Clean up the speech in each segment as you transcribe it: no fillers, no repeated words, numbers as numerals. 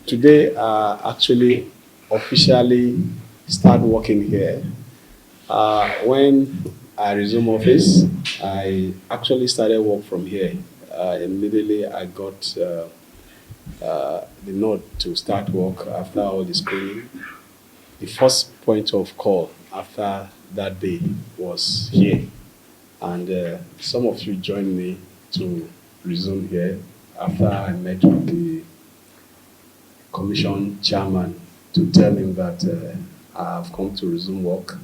Today, actually officially start working here. When I resume office, I actually started work from here. Immediately, I got the nod to start work after all the screening. The first point of call after that day was here, and some of you joined me to resume here after I met with the commission chairman to tell him that I have come to resume work.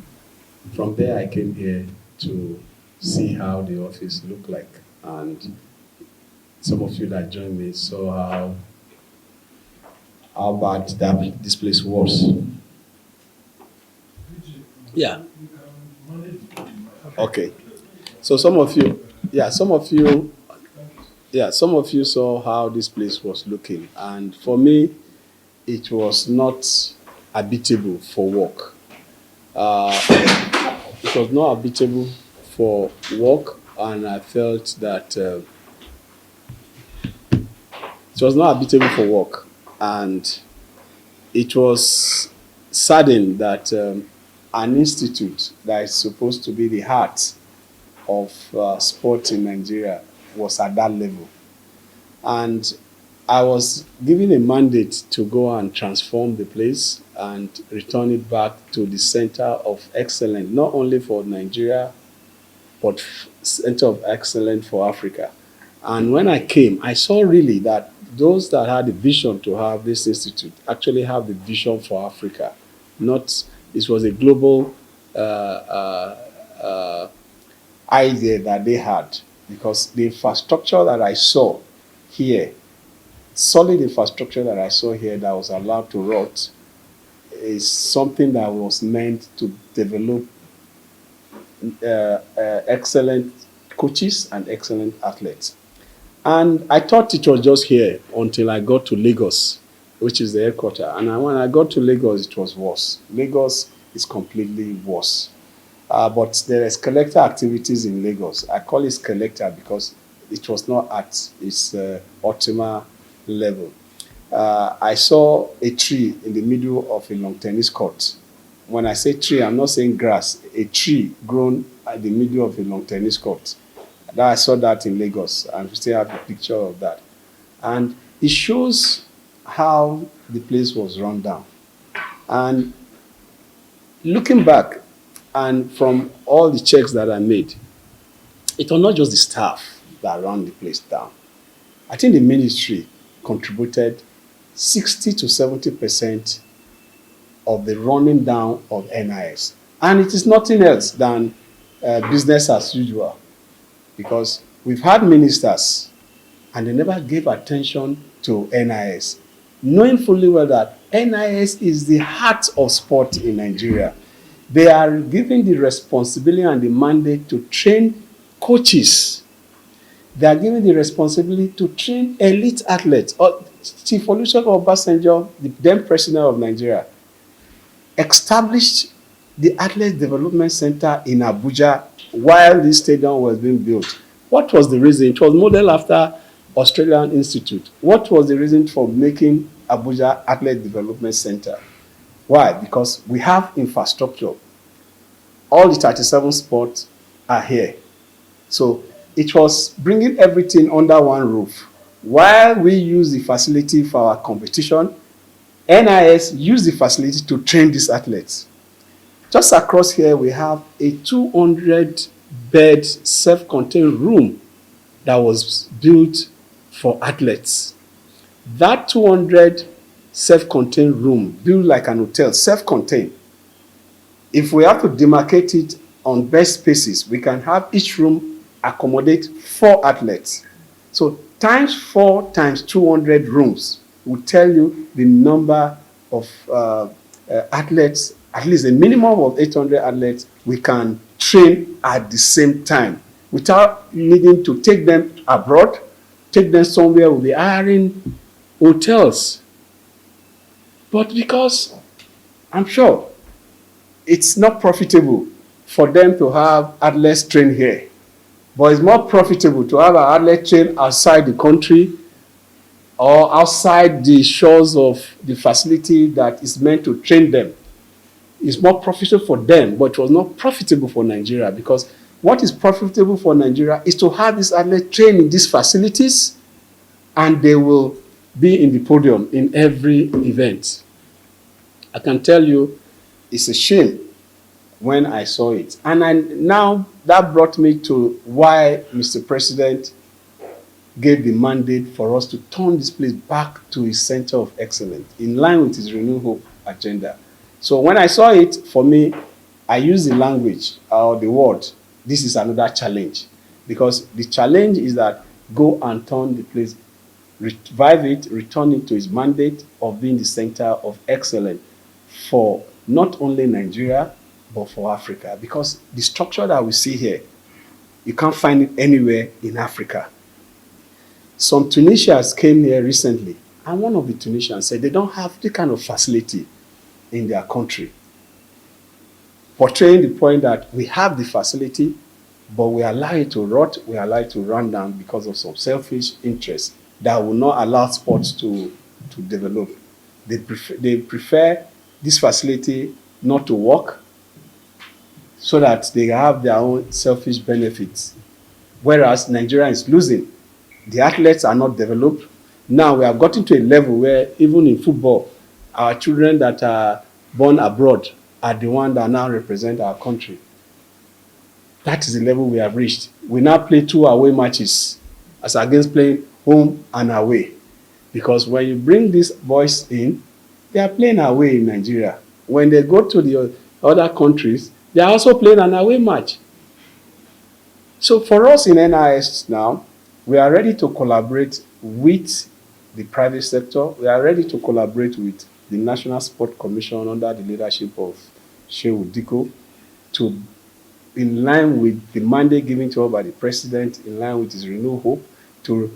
From there, I came here to see how the office looked like, and some of you that joined me saw how bad this place was. Yeah. Okay. So some of you saw how this place was looking, and for me, it was not habitable for work. It was not habitable for work, and I felt that it was not habitable for work, and it was saddening that an institute that is supposed to be the heart of sport in Nigeria was at that level. And I was given a mandate to go and transform the place and return it back to the center of excellence, not only for Nigeria, but center of excellence for Africa. And when I came, I saw really that those that had the vision to have this institute actually have the vision for Africa. Not, this was a global idea that they had, because the infrastructure that I saw here, solid infrastructure that I saw here that was allowed to rot, is something that was meant to develop excellent coaches and excellent athletes. And I thought it was just here until I got to Lagos, which is the headquarters. And when I got to Lagos, it was worse. Lagos is completely worse. But there is collector activities in Lagos. I call it collector because it was not at its optimal level. I saw a tree in the middle of a long tennis court. When I say tree, I'm not saying grass. A tree grown at the middle of a long tennis court. I saw that in Lagos, and we still have a picture of that. And it shows how the place was run down. And looking back, and from all the checks that I made, it was not just the staff that ran the place down. I think the ministry contributed 60 to 70% of the running down of NIS. And it is nothing else than business as usual, because we've had ministers and they never gave attention to NIS, knowing fully well that NIS is the heart of sport in Nigeria. They are given the responsibility and the mandate to train coaches. They are given the responsibility to train elite athletes. Chief Olusegun Obasanjo, the then president of Nigeria, established the Athlete Development Center in Abuja while this stadium was being built. What was the reason? It was modeled after Australian Institute. What was the reason for making Abuja Athlete Development Center? Why? Because we have infrastructure. All the 37 sports are here. So it was bringing everything under one roof. While we use the facility for our competition, NIS use the facility to train these athletes. Just across here, we have a 200-bed self-contained room that was built for athletes. That 200 self-contained room, built like an hotel, self-contained. If we have to demarcate it on best spaces, we can have each room accommodate 4 athletes. So times 4 times 200 rooms will tell you the number of athletes, at least a minimum of 800 athletes we can train at the same time without needing to take them abroad, take them somewhere with the hiring hotels. But because I'm sure it's not profitable for them to have athletes train here, but it's more profitable to have an athlete train outside the country or outside the shores of the facility that is meant to train them. It's more profitable for them, but it was not profitable for Nigeria, because what is profitable for Nigeria is to have these athletes train in these facilities, and they will be in the podium in every event. I can tell you, it's a shame when I saw it. And now that brought me to why Mr. President gave the mandate for us to turn this place back to its center of excellence, in line with his Renew Hope agenda. So when I saw it, for me, I used the language or the word, this is another challenge. Because the challenge is that go and turn the place, revive it, return it to its mandate of being the center of excellence for not only Nigeria, but for Africa. Because the structure that we see here, you can't find it anywhere in Africa. Some Tunisians came here recently, and one of the Tunisians said they don't have the kind of facility in their country, portraying the point that we have the facility, but we allow it to rot, we allow it to run down because of some selfish interests that will not allow sports to develop. They prefer this facility not to work so that they have their own selfish benefits, whereas Nigeria is losing. The athletes are not developed. Now we have gotten to a level where even in football, our children that are born abroad are the ones that now represent our country. That is the level we have reached. We now play 2 away matches as against playing home and away. Because when you bring these boys in, they are playing away in Nigeria. When they go to the other countries, they are also playing an away match. So for us in NIS now, we are ready to collaborate with the private sector. We are ready to collaborate with the National Sport Commission under the leadership of Shaibu Visibly, to, in line with the mandate given to us by the president, in line with his Renew Hope, to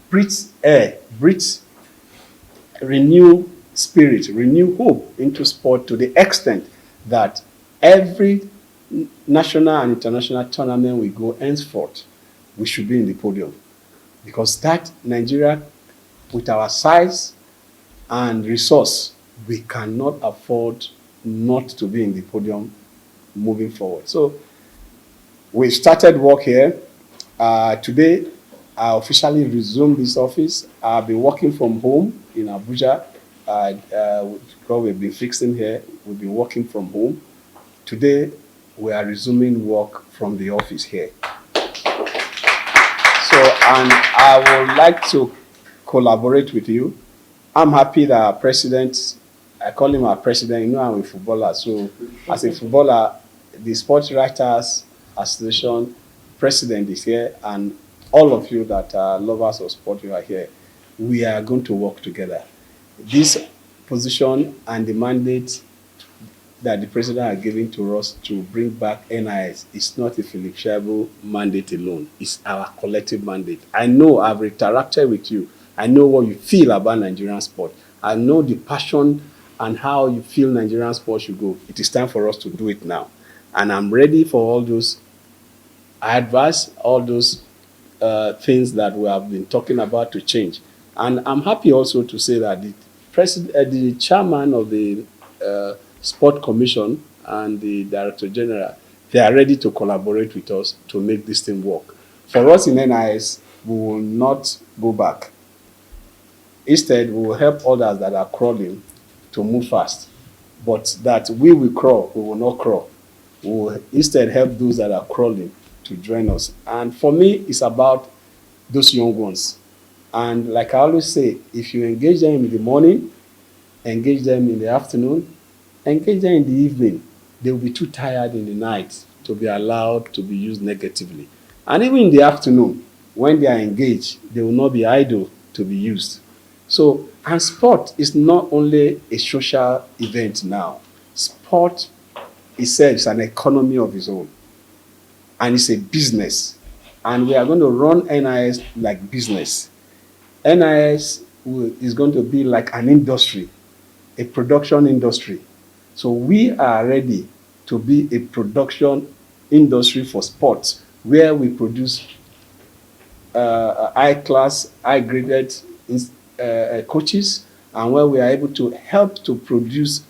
breathe air, breathe, renew spirit, renew hope into sport, to the extent that every national and international tournament we go henceforth, we should be in the podium. Because that Nigeria, with our size and resource, we cannot afford not to be in the podium moving forward. So we started work here. Today, I officially resumed this office. I've been working from home in Abuja. Because we've been fixing here, we've been working from home. Today, we are resuming work from the office here. So, and I would like to collaborate with you. I'm happy that our president, I call him our president, you know I'm a footballer. So as a footballer, the Sports Writers Association president is here, and all of you that are lovers of sport, you are here. We are going to work together. This position and the mandate that the president has given to us to bring back NIS is not a Philip Shaibu mandate alone. It's our collective mandate. I know I've interacted with you. I know what you feel about Nigerian sport. I know the passion and how you feel Nigerian sport should go. It is time for us to do it now. And I'm ready for all those advice, all those things that we have been talking about to change. And I'm happy also to say that the chairman of the Sport Commission and the Director General, they are ready to collaborate with us to make this thing work. For us in NIS, we will not go back. Instead, we will help others that are crawling to move fast. But that we will crawl, we will not crawl. We will instead help those that are crawling to join us. And for me, it's about those young ones. And like I always say, if you engage them in the morning, engage them in the afternoon, engage them in the evening, they will be too tired in the night to be allowed to be used negatively. And even in the afternoon, when they are engaged, they will not be idle to be used. So, and sport is not only a social event now. Sport itself is an economy of its own. And it's a business. And we are going to run NIS like business. NIS is going to be like an industry, a production industry. So we are ready to be a production industry for sports, where we produce high-class, high-graded coaches, and where we are able to help to produce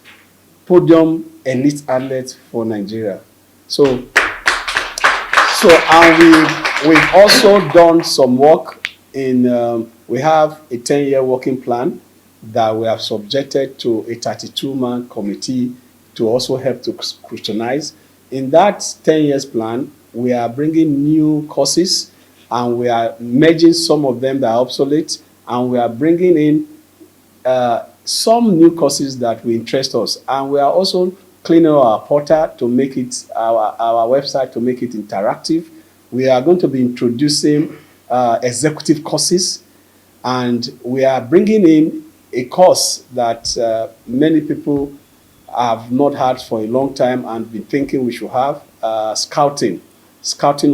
podium elite athletes for Nigeria. And we've also done some work in, we have a 10-year working plan that we have subjected to a 32-man committee to also help to scrutinize. In that 10 years plan, we are bringing new courses, and we are merging some of them that are obsolete, and we are bringing in some new courses that will interest us. And we are also cleaning our portal to make it, our website to make it interactive. We are going to be introducing executive courses, and we are bringing in a course that many people have not had for a long time and been thinking we should have, scouting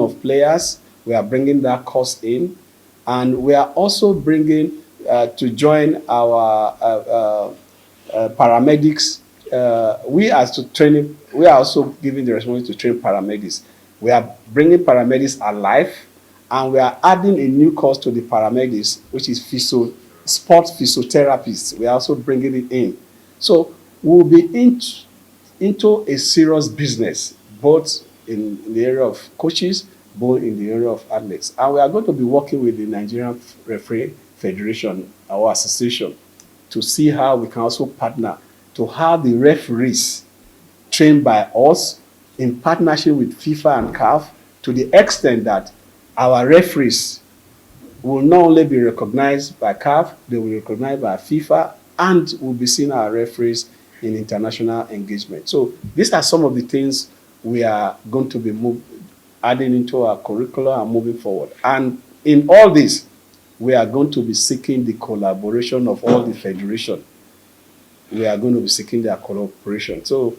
of players. We are bringing that course in, and we are also bringing to join our paramedics. We are also giving the responsibility to train paramedics. We are bringing paramedics alive, and we are adding a new course to the paramedics, which is sports physiotherapists. We are also bringing it in. So we'll be into a serious business, both in the area of coaches, both in the area of athletes. And we are going to be working with the Nigerian Referee Federation, our association, to see how we can also partner to have the referees trained by us in partnership with FIFA and CAF, to the extent that our referees will not only be recognized by CAF, they will be recognized by FIFA, and will be seeing our referees in international engagement. So these are some of the things we are going to be adding into our curriculum and moving forward. And in all this, we are going to be seeking the collaboration of all the federation. We are going to be seeking their cooperation. So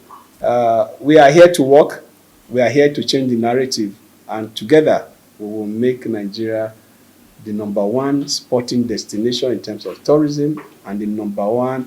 we are here to work. We are here to change the narrative. And together, we will make Nigeria the #1 sporting destination in terms of tourism, and the #1